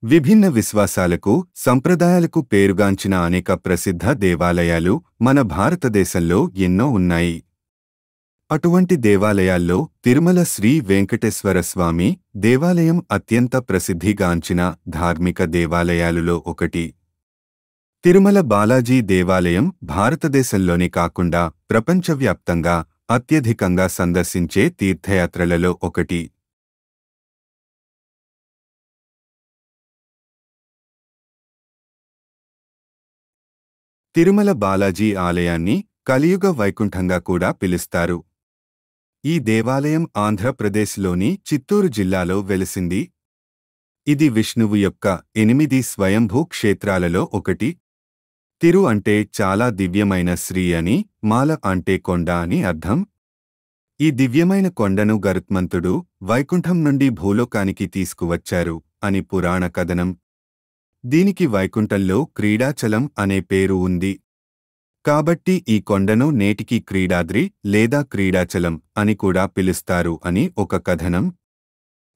విభిన్న విశ్వాసాలకు సంప్రదాయాలకు పేరుగాంచిన అనేక ప్రసిద్ధ దేవాలయాలు మన భారతదేశంలో ఎన్నో ఉన్నాయి. అటువంటి దేవాలయాల్లో తిరుమల శ్రీ వెంకటేశ్వర స్వామి దేవాలయం అత్యంత ప్రసిద్ధిగాంచిన ధార్మిక దేవాలయాలలో ఒకటి. తిరుమల బాలాజీ దేవాలయం భారతదేశంలోనే కాకుండా ప్రపంచవ్యాప్తంగా అత్యధికంగా సందర్శించే తీర్థయాత్రలలో ఒకటి. తిరుమల బాలాజీ ఆలయాన్ని కలియుగ వైకుంఠంగా కూడా పిలుస్తారు. ఈ దేవాలయం ఆంధ్రప్రదేశ్లోని చిత్తూరు జిల్లాలో వెలిసింది. ఇది విష్ణువు యొక్క 8 స్వయంభూ క్షేత్రాలలో ఒకటి. తిరు అంటే చాలా దివ్యమైన శ్రీ అని, మాల అంటే కొండ అని అర్థం. ఈ దివ్యమైన కొండను గరుత్మంతుడు వైకుంఠం నుండి భూలోకానికి తీసుకువచ్చారు అని పురాణ కథనం. దీనికి వైకుంఠంలో క్రీడాచలం అనే పేరు ఉంది. కాబట్టి ఈ కొండను నేటికి క్రీడాద్రి లేదా క్రీడాచలం అని కూడా పిలుస్తారు అని ఒక కథనం.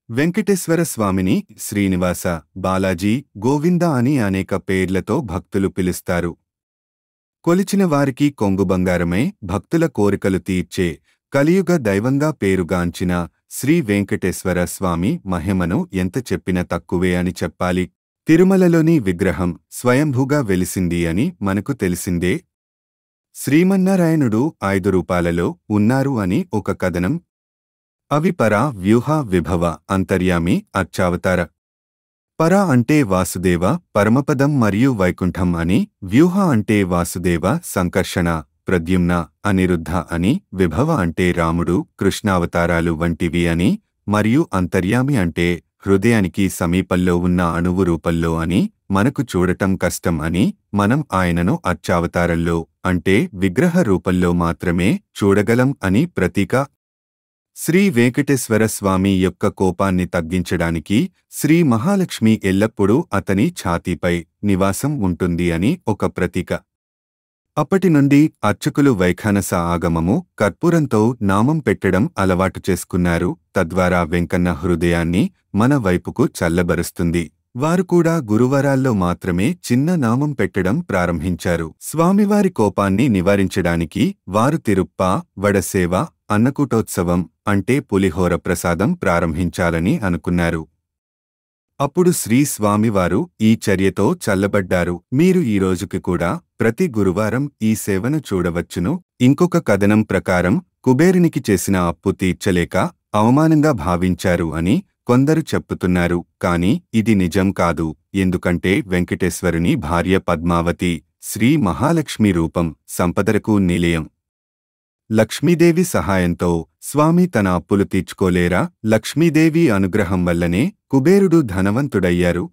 వెంకటేశ్వర స్వామిని శ్రీనివాస, బాలాజీ, గోవింద అని అనేక పేర్లతో భక్తులు పిలుస్తారు. కొలిచిన వారికి కొంగు బంగారమై భక్తుల కోరికలు తీర్చే కలియుగ దైవంగా పేరుగాంచిన శ్రీ వెంకటేశ్వర స్వామి మహిమను ఎంత చెప్పినా తక్కువే అని చెప్పాలి. తిరుమలలోని విగ్రహం స్వయంభూగా వెలిసింది అని మనకు తెలిసిందే. శ్రీమన్నారాయణుడు 5 రూపాలలో ఉన్నారు అని ఒక కథనం. అవి పర, వ్యూహ, విభవ, అంతర్యామి, అర్చావతార. పర అంటే వాసుదేవ, పరమపదం మరియు వైకుంఠం అని, వ్యూహ అంటే వాసుదేవ, సంకర్షణ, ప్రద్యుమ్న, అనిరుద్ధ అని, విభవ అంటే రాముడు, కృష్ణావతారాలు వంటివి అని, మరియు అంతర్యామి అంటే హృదయానికి సమీపంలో ఉన్న అణువు రూపంలో అని, మనకు చూడటం కష్టం అని, మనం ఆయనను అర్చావతారంలో అంటే విగ్రహ రూపంలో మాత్రమే చూడగలం అని ప్రతీక. శ్రీ వెంకటేశ్వర స్వామి యొక్క కోపాన్ని తగ్గించడానికి శ్రీ మహాలక్ష్మి ఎల్లప్పుడూ అతని ఛాతీపై నివాసం ఉంటుంది అని ఒక ప్రతీక. అప్పటి నుండి అర్చకులు వైఖానస ఆగమము, కర్పూరంతో నామం పెట్టడం అలవాటు చేసుకున్నారు. తద్వారా వెంకన్న హృదయాన్ని మన వైపుకు చల్లబరుస్తుంది. వారు కూడా గురువారాల్లో మాత్రమే చిన్న నామం పెట్టడం ప్రారంభించారు. స్వామివారి కోపాన్ని నివారించడానికి వారు తిరుప్ప, వడసేవ, అన్నకూటోత్సవం అంటే పులిహోర ప్రసాదం ప్రారంభించాలని అనుకున్నారు. అప్పుడు శ్రీ స్వామివారు ఈ చర్యతో చల్లబడ్డారు. మీరు ఈ రోజుకి కూడా ప్రతి గురువారం ఈ సేవను చూడవచ్చును. ఇంకొక కథనం ప్రకారం కుబేరునికి చేసిన అప్పు తీర్చలేక అవమానంగా భావించారు అని కొందరు చెప్పుతున్నారు. కాని ఇది నిజం కాదు. ఎందుకంటే వెంకటేశ్వరుని భార్య పద్మావతి శ్రీ మహాలక్ష్మి రూపం, సంపదలకు నిలయం. లక్ష్మీదేవి సహాయంతో స్వామి తన అప్పులు తీర్చుకోలేరా? లక్ష్మీదేవి అనుగ్రహం వల్లనే కుబేరుడు ధనవంతుడయ్యారు.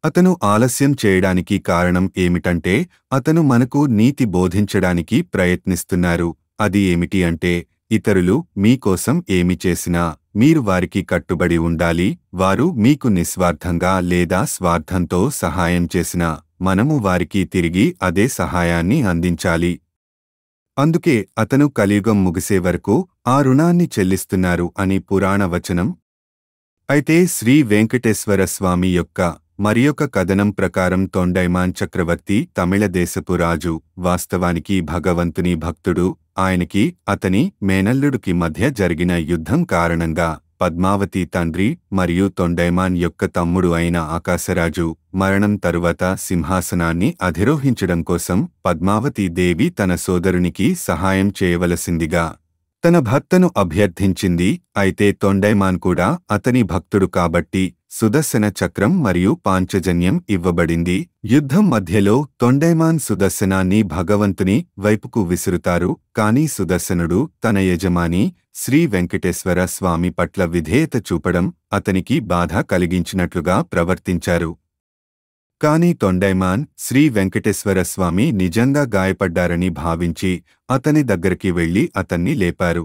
అతను ఆలస్యం చేయడానికి కారణం ఏమిటంటే అతను మనకు నీతి బోధించడానికి ప్రయత్నిస్తున్నారు. అది ఏమిటి అంటే ఇతరులు మీకోసం ఏమి చేసినా మీరు వారికి కట్టుబడి ఉండాలి. వారు మీకు నిస్వార్థంగా లేదా స్వార్థంతో సహాయం చేసినా మనము వారికి తిరిగి అదే సహాయాన్ని అందించాలి. అందుకే అతను కలియుగం ముగిసే వరకు ఆ రుణాన్ని చెల్లిస్తున్నారు అని పురాణ వచనం. అయితే శ్రీ వెంకటేశ్వర స్వామి యొక్క మరియొక కథనం ప్రకారం తొండైమాన్ చక్రవర్తి తమిళ దేశపు రాజు, వాస్తవానికి భగవంతుని భక్తుడు. ఆయనకి అతని మేనల్లుడికి మధ్య జరిగిన యుద్ధం కారణంగా పద్మావతి తండ్రి మరియు తొండైమాన్ యొక్క తమ్ముడు అయిన ఆకాశరాజు మరణం తరువాత సింహాసనాన్ని అధిరోహించడం కోసం పద్మావతి దేవి తన సోదరునికి సహాయం చేయవలసిందిగా తన భర్తను అభ్యర్థించింది. అయితే తొండైమాన్ కూడా అతని భక్తుడు కాబట్టి సుదర్శన చక్రం మరియు పాంచజన్యం ఇవ్వబడింది. యుద్ధం మధ్యలో తొండైమాన్ సుదర్శనాన్ని భగవంతుని వైపుకు విసురుతారు. కాని సుదర్శనుడు తన యజమాని శ్రీ వెంకటేశ్వర స్వామి పట్ల విధేయత చూపడం అతనికి బాధ కలిగించినట్లుగా ప్రవర్తించారు. కాని తొండైమాన్ శ్రీ వెంకటేశ్వర స్వామి నిజంగా గాయపడ్డారని భావించి అతని దగ్గరికి వెళ్లి అతన్ని లేపారు.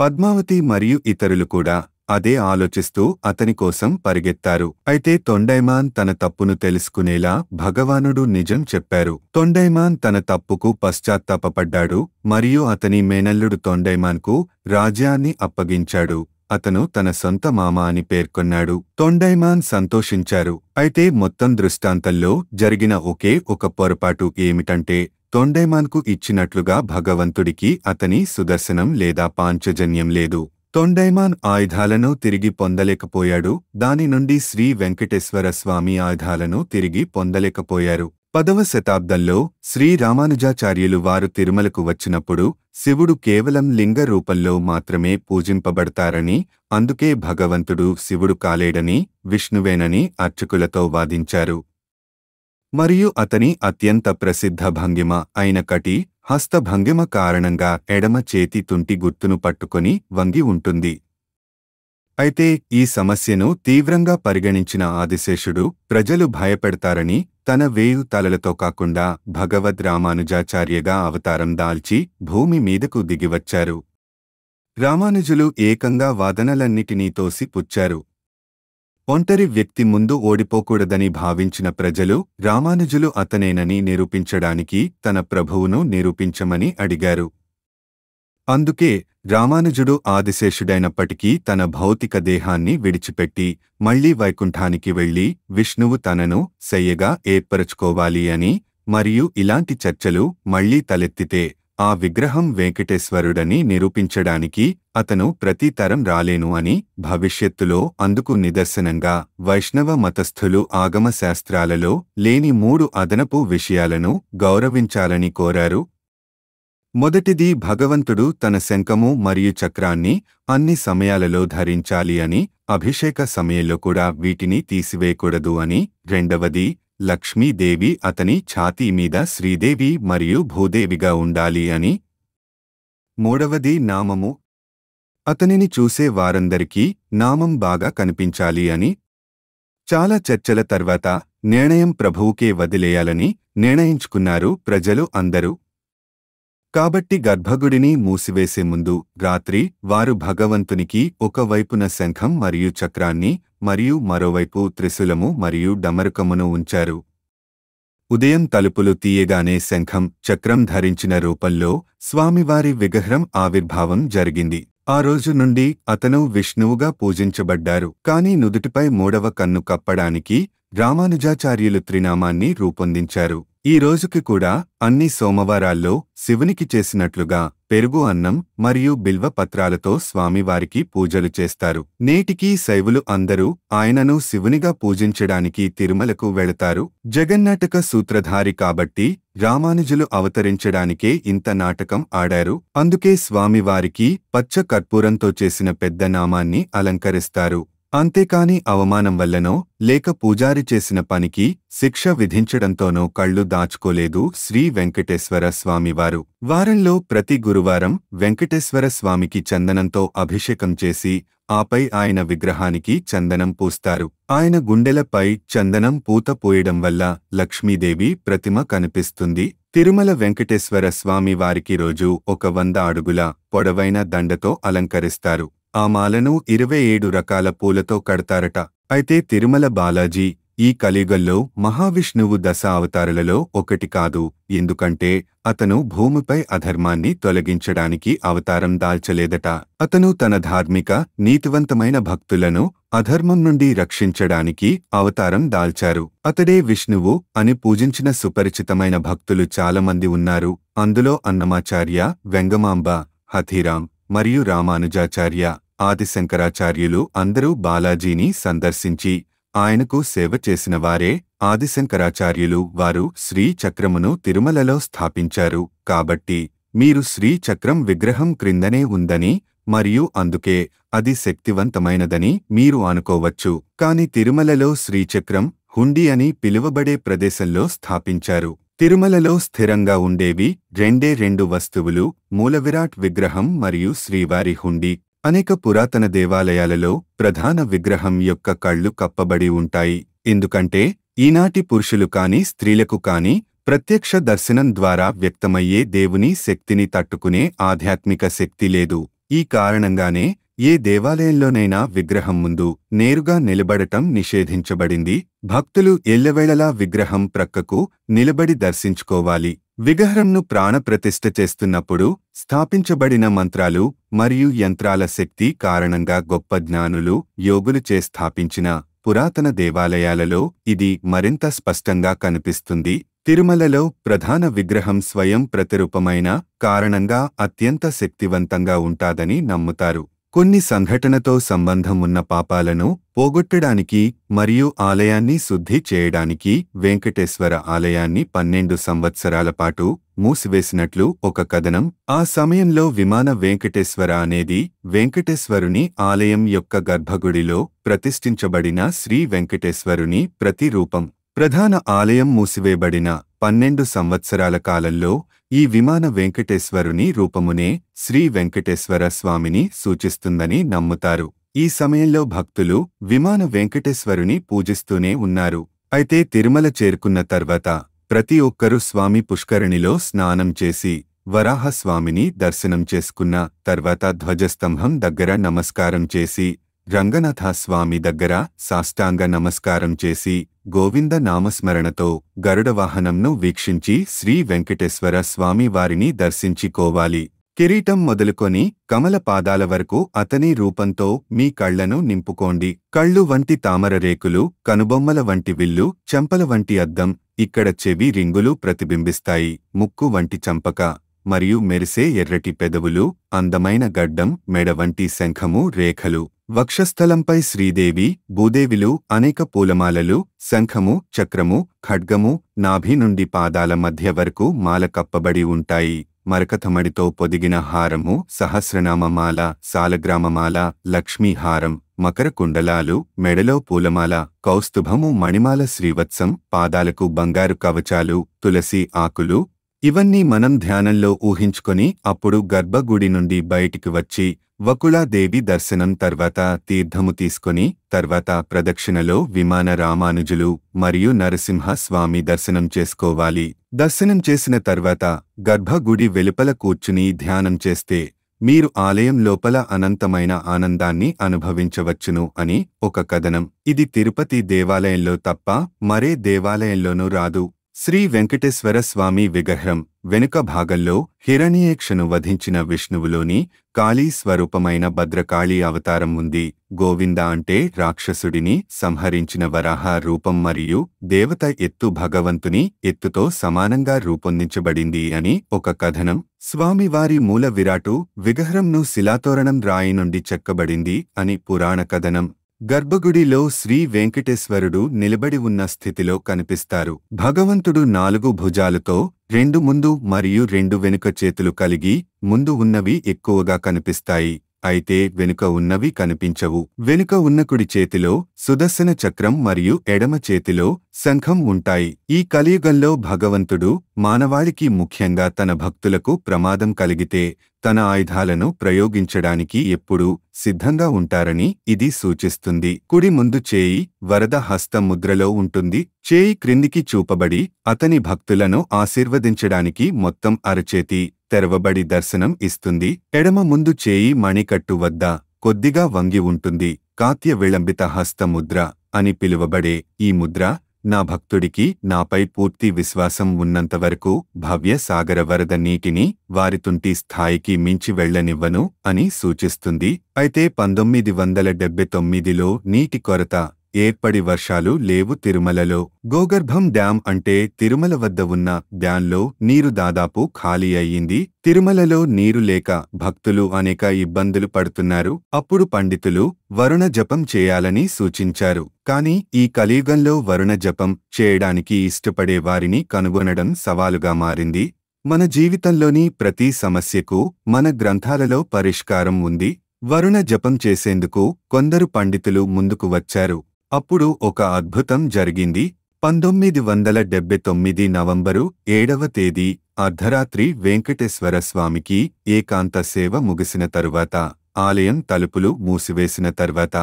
పద్మావతి మరియు ఇతరులు కూడా అదే ఆలోచిస్తూ అతని కోసం పరిగెత్తారు. అయితే తొండైమాన్ తన తప్పును తెలుసుకునేలా భగవానుడు నిజం చెప్పారు. తొండైమాన్ తన తప్పుకు పశ్చాత్తాపపడ్డాడు మరియు అతని మేనల్లుడు తొండైమాన్కు రాజ్యాన్ని అప్పగించాడు. అతను తన సొంత మామ అని పేర్కొన్నాడు. తొండైమాన్ సంతోషించారు. అయితే మొత్తం దృష్టాంతంలో జరిగిన ఒకే ఒక పొరపాటు ఏమిటంటే తొండైమాన్కు ఇచ్చినట్లుగా భగవంతుడికి అతని సుదర్శనం లేదా పాంచజన్యం లేదు. తొండైమాన్ ఆయుధాలను తిరిగి పొందలేకపోయాడు. దాని నుండి శ్రీ వెంకటేశ్వర స్వామి ఆయుధాలను తిరిగి పొందలేకపోయారు. 10వ శతాబ్దంలో శ్రీ రామానుజాచార్యులు వారు తిరుమలకు వచ్చినప్పుడు శివుడు కేవలం లింగ రూపంలో మాత్రమే పూజింపబడతారని, అందుకే భగవంతుడు శివుడు కాలేడని, విష్ణువేనని అర్చకులతో వాదించారు. మరియు అతని అత్యంత ప్రసిద్ధ భంగిమ అయిన కటి హస్త భంగిమ కారణంగా ఎడమ చేతి తుంటి గుర్తును పట్టుకొని వంగి ఉంటుంది. అయితే ఈ సమస్యను తీవ్రంగా పరిగణించిన ఆదిశేషుడు ప్రజలు భయపెడతారని తన 1000 తలలతో కాకుండా భగవద్ రామానుజాచార్యగా అవతారం దాల్చి భూమి మీదకు దిగివచ్చారు. రామానుజులు ఏకంగా వాదనలన్నిటినీ తోసి పుచ్చారు. ఒంటరి వ్యక్తి ముందు ఓడిపోకూడదని భావించిన ప్రజలు రామానుజులు అతనేనని నిరూపించడానికి తన ప్రభువును నిరూపించమని అడిగారు. అందుకే రామానుజుడు ఆదిశేషుడైనప్పటికీ తన భౌతిక దేహాన్ని విడిచిపెట్టి మళ్లీ వైకుంఠానికి వెళ్లి విష్ణువు తనను శయ్యగా ఏర్పరచుకోవాలి అని, మరియు ఇలాంటి చర్చలు మళ్లీ తలెత్తితే ఆ విగ్రహం వెంకటేశ్వరుడని నిరూపించడానికి అతను ప్రతి తరం రాలేను అని, భవిష్యత్తులో అందుకు నిదర్శనంగా వైష్ణవ మతస్థులు ఆగమ శాస్త్రాలలో లేని 3 అదనపు విషయాలను గౌరవించాలని కోరారు. మొదటిది, భగవంతుడు తన శంఖము మరియు చక్రాన్ని అన్ని సమయాలలో ధరించాలి అని, అభిషేక సమయంలో కూడా వీటిని తీసివేయకూడదు అని. రెండవది, లక్ష్మీదేవి అతని ఛాతీ మీద శ్రీదేవి మరియు భూదేవిగా ఉండాలి అని. మూడవది, నామము అతనిని చూసే వారందరికీ నామం బాగా కనిపించాలి అని. చాలా చర్చల తర్వాత నిర్ణయం ప్రభువుకే వదిలేయాలని నిర్ణయించుకున్నారు ప్రజలు అందరూ. కాబట్టి గర్భగుడిని మూసివేసే ముందు రాత్రి వారు భగవంతునికి ఒకవైపున శంఖం మరియు చక్రాన్ని మరియు మరోవైపు త్రిశూలము మరియు డమరుకమును ఉంచారు. ఉదయం తలుపులు తీయగానే శంఖం, చక్రం ధరించిన రూపంలో స్వామివారి విగ్రహం ఆవిర్భావం జరిగింది. ఆ రోజు నుండి అతను విష్ణువుగా పూజించబడ్డారు. కాని నుదుటిపై 3వ కన్ను కప్పడానికి రామానుజాచార్యులు త్రినామాన్ని రూపొందించారు. ఈ రోజుకి కూడా అన్ని సోమవారాల్లో శివునికి చేసినట్లుగా పెరుగు అన్నం మరియు బిల్వ పత్రాలతో స్వామివారికి పూజలు చేస్తారు. నేటికీ శైవులు అందరూ ఆయనను శివునిగా పూజించడానికి తిరుమలకు వెళతారు. జగన్నాటక సూత్రధారి కాబట్టి రామానుజులు అవతరించడానికే ఇంత నాటకం ఆడారు. అందుకే స్వామివారికి పచ్చ కర్పూరంతో చేసిన పెద్ద నామాన్ని అలంకరిస్తారు. అంతేకాని అవమానం వల్లనో లేక పూజారి చేసిన పనికి శిక్ష విధించడంతోనో కళ్ళు దాచుకోలేదు శ్రీ వెంకటేశ్వర స్వామివారు. వారంలో ప్రతి గురువారం వెంకటేశ్వర స్వామికి చందనంతో అభిషేకం చేసి ఆపై ఆయన విగ్రహానికి చందనం పూస్తారు. ఆయన గుండెలపై చందనం పూత పూయడం వల్ల లక్ష్మీదేవి ప్రతిమ కనిపిస్తుంది. తిరుమల వెంకటేశ్వర స్వామి వారికి రోజు ఒక 100 అడుగుల పొడవైన దండతో అలంకరిస్తారు. ఆ మాలను 27 రకాల పూలతో కడతారట. అయితే తిరుమల బాలాజీ ఈ కలియుగంలో మహావిష్ణువు 10 అవతారాలలో ఒకటి కాదు. ఎందుకంటే అతను భూమిపై అధర్మాన్ని తొలగించడానికి అవతారం దాల్చలేదట. అతను తన ధార్మిక, నీతివంతమైన భక్తులను అధర్మం నుండి రక్షించడానికి అవతారం దాల్చారు. అతడే విష్ణువు అని పూజించిన సుపరిచితమైన భక్తులు చాలామంది ఉన్నారు. అందులో అన్నమాచార్య, వెంగమాంబ, హథీరాం మరియు రామానుజాచార్య, ఆదిశంకరాచార్యులు అందరూ బాలాజీని సందర్శించి ఆయనకు సేవ చేసిన వారే. ఆదిశంకరాచార్యులు వారు శ్రీ చక్రమును తిరుమలలో స్థాపించారు. కాబట్టి మీరు శ్రీ చక్రం విగ్రహం క్రిందనే ఉందని మరియు అందుకే అది శక్తివంతమైనదని మీరు అనుకోవచ్చు. కాని తిరుమలలో శ్రీచక్రం హుండీ అని పిలువబడే ప్రదేశంలో స్థాపించారు. తిరుమలలో స్థిరంగా ఉండేవి 2 వస్తువులు, మూలవిరాట్ విగ్రహం మరియు శ్రీవారి హుండీ. అనేక పురాతన దేవాలయాలలో ప్రధాన విగ్రహం యొక్క కళ్ళు కప్పబడి ఉంటాయి. ఎందుకంటే ఈనాటి పురుషులు కాని స్త్రీలకు కాని ప్రత్యక్ష దర్శనం ద్వారా వ్యక్తమయ్యే దేవుని శక్తిని తట్టుకునే ఆధ్యాత్మిక శక్తి లేదు. ఈ కారణంగానే ఏ దేవాలయంలోనైనా విగ్రహం ముందు నేరుగా నిలబడటం నిషేధించబడింది. భక్తులు ఎల్లవేళలా విగ్రహం ప్రక్కకు నిలబడి దర్శించుకోవాలి. విగ్రహంను ప్రాణప్రతిష్ఠ చేస్తున్నప్పుడు స్థాపించబడిన మంత్రాలు మరియు యంత్రాల శక్తి కారణంగా గొప్ప జ్ఞానులు, యోగులుచే స్థాపించిన పురాతన దేవాలయాలలో ఇది మరింత స్పష్టంగా కనిపిస్తుంది. తిరుమలలో ప్రధాన విగ్రహం స్వయం ప్రతిరూపమైన కారణంగా అత్యంత శక్తివంతంగా ఉంటాదని నమ్ముతారు. కొన్ని సంఘటనతో సంబంధం ఉన్న పాపాలను పోగొట్టడానికి మరియు ఆలయాన్ని శుద్ధి చేయడానికి వెంకటేశ్వర ఆలయాన్ని 12 సంవత్సరాల పాటు మూసివేసినట్లు ఒక కథనం. ఆ సమయంలో విమాన వెంకటేశ్వర అనేది వెంకటేశ్వరుని ఆలయం యొక్క గర్భగుడిలో ప్రతిష్ఠించబడిన శ్రీ వెంకటేశ్వరుని ప్రతిరూపం. ప్రధాన ఆలయం మూసివేయబడిన 12 సంవత్సరాల కాలంలో ఈ విమాన వెంకటేశ్వరుని రూపమునే శ్రీ వెంకటేశ్వర స్వామిని సూచిస్తుందని నమ్ముతారు. ఈ సమయంలో భక్తులు విమాన వెంకటేశ్వరుని పూజిస్తూనే ఉన్నారు. అయితే తిరుమల చేరుకున్న తర్వాత ప్రతి ఒక్కరూ స్వామి పుష్కరిణిలో స్నానం చేసి వరాహస్వామిని దర్శనం చేసుకున్న తర్వాత ధ్వజస్తంభం దగ్గర నమస్కారం చేసి రంగనాథ స్వామి దగ్గర సాష్టాంగ నమస్కారం చేసి గోవింద నామస్మరణతో గరుడవాహనంను వీక్షించి శ్రీ వెంకటేశ్వర స్వామి వారిని దర్శించుకోవాలి. కిరీటం మొదలుకొని కమల పాదాల వరకు అతని రూపంతో మీ కళ్లను నింపుకోండి. కళ్ళు వంటి తామర రేకులు, కనుబొమ్మల వంటి విల్లు, చెంపల వంటి అద్దం, ఇక్కడ చెవి రింగులు ప్రతిబింబిస్తాయి. ముక్కు వంటి చంపక మరియు మెరిసే ఎర్రటి పెదవులు, అందమైన గడ్డం, మెడ వంటి శంఖము రేఖలు, వక్షస్థలంపై శ్రీదేవి, భూదేవిలు, అనేక పూలమాలలు, శంఖము, చక్రము, ఖడ్గము, నాభి నుండి పాదాల మధ్య వరకు మాల కప్పబడి ఉంటాయి. మరకతమడితో పొదిగిన హారము, సహస్రనామమాల, సాలగ్రామమాల, లక్ష్మీహారం, మకర కుండలాలు, మెడలో పూలమాల, కౌస్తుభము, మణిమాల, శ్రీవత్సం, పాదాలకు బంగారు కవచాలు, తులసి ఆకులు. ఇవన్నీ మనం ధ్యానంలో ఊహించుకొని అప్పుడు గర్భగుడి నుండి బయటికి వచ్చి వకుళాదేవి దర్శనం తర్వాత తీర్థము తీసుకొని తర్వాత ప్రదక్షిణలో విమాన రామానుజులు మరియు నరసింహ స్వామి దర్శనం చేసుకోవాలి. దర్శనం చేసిన తర్వాత గర్భగుడి వెలుపల కూర్చుని ధ్యానం చేస్తే మీరు ఆలయం లోపల అనంతమైన ఆనందాన్ని అనుభవించవచ్చును అని ఒక కథనం. ఇది తిరుపతి దేవాలయంలో తప్ప మరే దేవాలయంలోనూ రాదు. శ్రీ వెంకటేశ్వర స్వామి విగ్రహం వెనుక భాగంలో హిరణ్యేక్షను వధించిన విష్ణువులోని కాళీ స్వరూపమైన భద్రకాళీ అవతారం ఉంది. గోవింద అంటే రాక్షసుడిని సంహరించిన వరాహ రూపం మరియు దేవత ఎత్తు భగవంతుని ఎత్తుతో సమానంగా రూపొందించబడింది అని ఒక కథనం. స్వామివారి మూల విరాటు విగ్రహంను శిలాతోరణం రాయి నుండి చెక్కబడింది అని పురాణ కథనం. గర్భగుడిలో శ్రీ వెంకటేశ్వరుడు నిలబడి ఉన్న స్థితిలో కనిపిస్తారు. భగవంతుడు 4 భుజాలతో 2 ముందు మరియు 2 వెనుక చేతులు కలిగి ముందు ఉన్నవి ఎక్కువగా కనిపిస్తాయి. అయితే వెనుక ఉన్నవి కనిపించవు. వెనుక ఉన్న కుడి చేతిలో సుదర్శన చక్రం మరియు ఎడమ చేతిలో శంఖం ఉంటాయి. ఈ కలియుగంలో భగవంతుడు మానవాళికి ముఖ్యంగా తన భక్తులకు ప్రమాదం కలిగితే తన ఆయుధాలను ప్రయోగించడానికి ఎప్పుడూ సిద్ధంగా ఉంటారని ఇది సూచిస్తుంది. కుడి ముందు చేయి వరద హస్త ముద్రలో ఉంటుంది. చేయి క్రిందికి చూపబడి అతని భక్తులను ఆశీర్వదించడానికి మొత్తం అరచేతి తెరవబడి దర్శనం ఇస్తుంది. ఎడమ ముందు చేయి మణికట్టు వద్ద కొద్దిగా వంగి ఉంటుంది. కాత్య విళంబిత హస్త ముద్ర అని పిలువబడే ఈ ముద్ర నా భక్తుడికి నాపై పూర్తి విశ్వాసం ఉన్నంతవరకు భవ్య సాగర వరద నీటిని వారితుంటి స్థాయికి మించి వెళ్లనివ్వను అని సూచిస్తుంది. అయితే 1979లో నీటి కొరత ఏర్పడి వర్షాలు లేవు తిరుమలలో. గోగర్భం డ్యాం అంటే తిరుమల వద్ద ఉన్న డ్యాంలో నీరు దాదాపు ఖాళీ అయ్యింది. తిరుమలలో నీరు లేక భక్తులు అనేక ఇబ్బందులు పడుతున్నారు. అప్పుడు పండితులు వరుణ జపం చేయాలని సూచించారు. కాని ఈ కలియుగంలో వరుణ జపం చేయడానికి ఇష్టపడే వారిని కనుగొనడం సవాలుగా మారింది. మన జీవితంలోని ప్రతి సమస్యకు మన గ్రంథాలలో పరిష్కారం ఉంది. వరుణ జపం చేసేందుకు కొందరు పండితులు ముందుకు వచ్చారు. అప్పుడు ఒక అద్భుతం జరిగింది. 1979 నవంబరు 7వ తేదీ అర్ధరాత్రి వెంకటేశ్వర స్వామికి ఏకాంత సేవ ముగిసిన తరువాత ఆలయం తలుపులు మూసివేసిన తర్వాత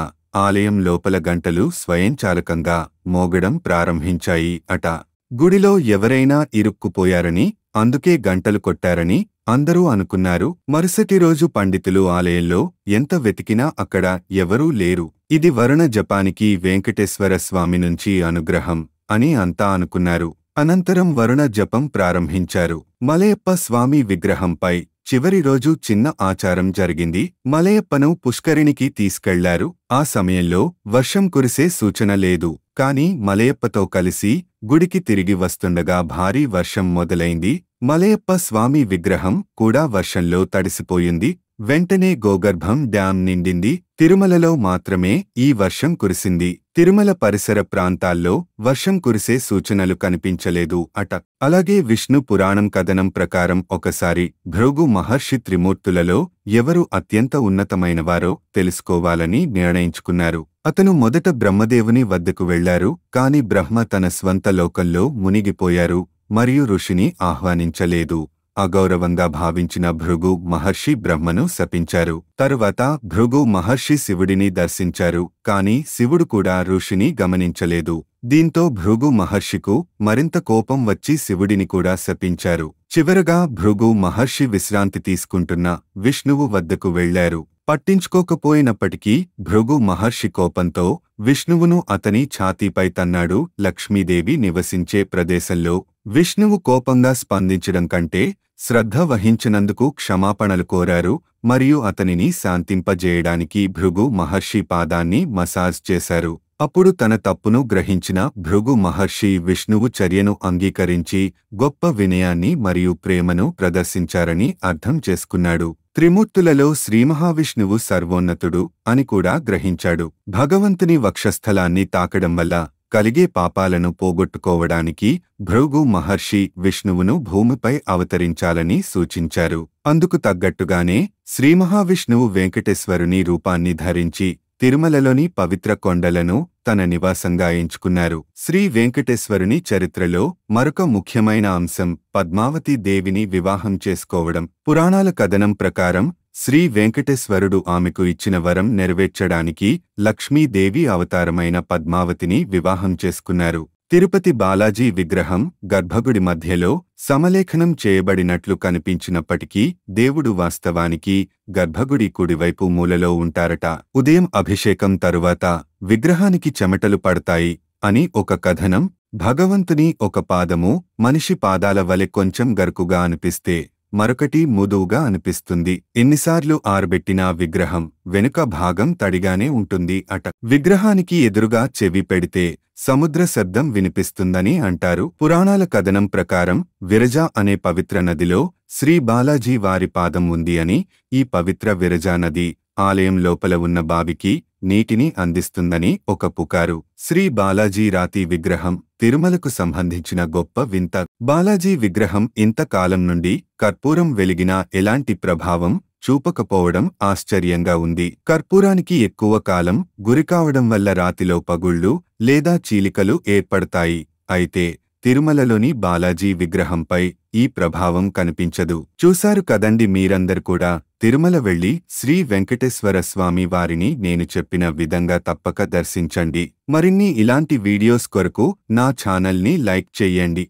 ఆలయం లోపల గంటలు స్వయంచాలకంగా మోగడం ప్రారంభించాయి అట. గుడిలో ఎవరైనా ఇరుక్కుపోయారని అందుకే గంటలు కొట్టారని అందరూ అనుకున్నారు. మరుసటి రోజు పండితులు ఆలయంలో ఎంత వెతికినా అక్కడ ఎవరూ లేరు. ఇది వరుణ జపానికి వెంకటేశ్వర స్వామి నుంచి అనుగ్రహం అని అంతా అనుకున్నారు. అనంతరం వరుణ జపం ప్రారంభించారు. మలయప్ప స్వామి విగ్రహంపై చివరి రోజు చిన్న ఆచారం జరిగింది. మలయప్పను పుష్కరిణికి తీసుకెళ్లారు. ఆ సమయంలో వర్షం కురిసే సూచన లేదు. కాని మలయప్పతో కలిసి గుడికి తిరిగి వస్తుండగా భారీ వర్షం మొదలైంది. మలయప్ప స్వామి విగ్రహం కూడా వర్షంలో తడిసిపోయింది. వెంటనే గోగర్భం డ్యాం నిండింది. తిరుమలలో మాత్రమే ఈ వర్షం కురిసింది. తిరుమల పరిసర ప్రాంతాల్లో వర్షం కురిసే సూచనలు కనిపించలేదు అట. అలాగే విష్ణు పురాణం కథనం ప్రకారం ఒకసారి భృగు మహర్షి త్రిమూర్తులలో ఎవరు అత్యంత ఉన్నతమైనవారో తెలుసుకోవాలని నిర్ణయించుకున్నారు. అతను మొదట బ్రహ్మదేవుని వద్దకు వెళ్లారు. కాని బ్రహ్మ తన స్వంత లోకంలో మునిగిపోయారు మరియు ఋషిని ఆహ్వానించలేదు. అగౌరవంగా భావించిన భృగు మహర్షి బ్రహ్మను శపించారు. తరువాత భృగు మహర్షి శివుడిని దర్శించారు. కాని శివుడు కూడా ఋషిని గమనించలేదు. దీంతో భృగు మహర్షికు మరింత కోపం వచ్చి శివుడిని కూడా శపించారు. చివరగా భృగు మహర్షి విశ్రాంతి తీసుకుంటున్న విష్ణువు వద్దకు వెళ్లారు. పట్టించుకోకపోయినప్పటికీ భృగు మహర్షి కోపంతో విష్ణువును అతని ఛాతీపై తన్నాడు. లక్ష్మీదేవి నివసించే ప్రదేశంలో విష్ణువు కోపంగా స్పందించడం కంటే శ్రద్ధ వహించినందుకు క్షమాపణలు కోరారు మరియు అతనిని శాంతింపజేయడానికి భృగు మహర్షి పాదాన్ని మసాజ్ చేశారు. అప్పుడు తన తప్పును గ్రహించిన భృగు మహర్షి విష్ణువు చర్యను అంగీకరించి గొప్ప వినయాన్ని మరియు ప్రేమను ప్రదర్శించారని అర్థం చేసుకున్నాడు. త్రిమూర్తులలో శ్రీమహావిష్ణువు సర్వోన్నతుడు అని కూడా గ్రహించాడు. భగవంతుని వక్షస్థలాన్ని తాకడం వల్ల కలిగే పాపాలను పోగొట్టుకోవడానికి భృగు మహర్షి విష్ణువును భూమిపై అవతరించాలని సూచించారు. అందుకు తగ్గట్టుగానే శ్రీమహావిష్ణువు వెంకటేశ్వరుని రూపాన్ని ధరించి తిరుమలలోని పవిత్ర కొండలను తన నివాసంగా ఎంచుకున్నారు. శ్రీ వెంకటేశ్వరుని చరిత్రలో మరొక ముఖ్యమైన అంశం పద్మావతి దేవిని వివాహం చేసుకోవడం. పురాణాల కథనం ప్రకారం శ్రీ వెంకటేశ్వరుడు ఆమెకు ఇచ్చిన వరం నెరవేర్చడానికి లక్ష్మీదేవి అవతారమైన పద్మావతిని వివాహం చేసుకున్నారు. తిరుపతి బాలాజీ విగ్రహం గర్భగుడి మధ్యలో సమలేఖనం చేయబడినట్లు కనిపించినప్పటికీ దేవుడు వాస్తవానికి గర్భగుడి కుడివైపు మూలలో ఉంటారట. ఉదయం అభిషేకం తరువాత విగ్రహానికి చెమటలు పడతాయి అని ఒక కథనం. భగవంతుని ఒక పాదము మనిషి పాదాల వలె కొంచెం గరుకుగా అనిపిస్తే మరొకటి మృదువుగా అనిపిస్తుంది. ఎన్నిసార్లు ఆరబెట్టినా విగ్రహం వెనుక భాగం తడిగానే ఉంటుంది అట. విగ్రహానికి ఎదురుగా చెవి పెడితే సముద్ర శబ్దం వినిపిస్తుందని అంటారు. పురాణాల కథనం ప్రకారం విరజ అనే పవిత్ర నదిలో శ్రీ బాలాజీ వారి పాదం ఉంది అని, ఈ పవిత్ర విరజా నది ఆలయం లోపల ఉన్న బావికి నీటిని అందిస్తుందని ఒక పుకారు. శ్రీ బాలాజీ రాతి విగ్రహం తిరుమలకు సంబంధించిన గొప్ప వింత. బాలాజీ విగ్రహం ఇంతకాలం నుండి కర్పూరం వెలిగినా ఎలాంటి ప్రభావం చూపకపోవడం ఆశ్చర్యంగా ఉంది. కర్పూరానికి ఎక్కువ కాలం గురికావడం వల్ల రాతిలో పగుళ్లు లేదా చీలికలు ఏర్పడతాయి. అయితే తిరుమలలోని బాలాజీ విగ్రహంపై ఈ ప్రభావం కనిపించదు. చూశారు కదండి. మీరందరు కూడా తిరుమల వెళ్లి శ్రీ వెంకటేశ్వర స్వామి వారిని నేను చెప్పిన విధంగా తప్పక దర్శించండి. మరిన్ని ఇలాంటి వీడియోస్ కొరకు నా ఛానల్ని లైక్ చెయ్యండి.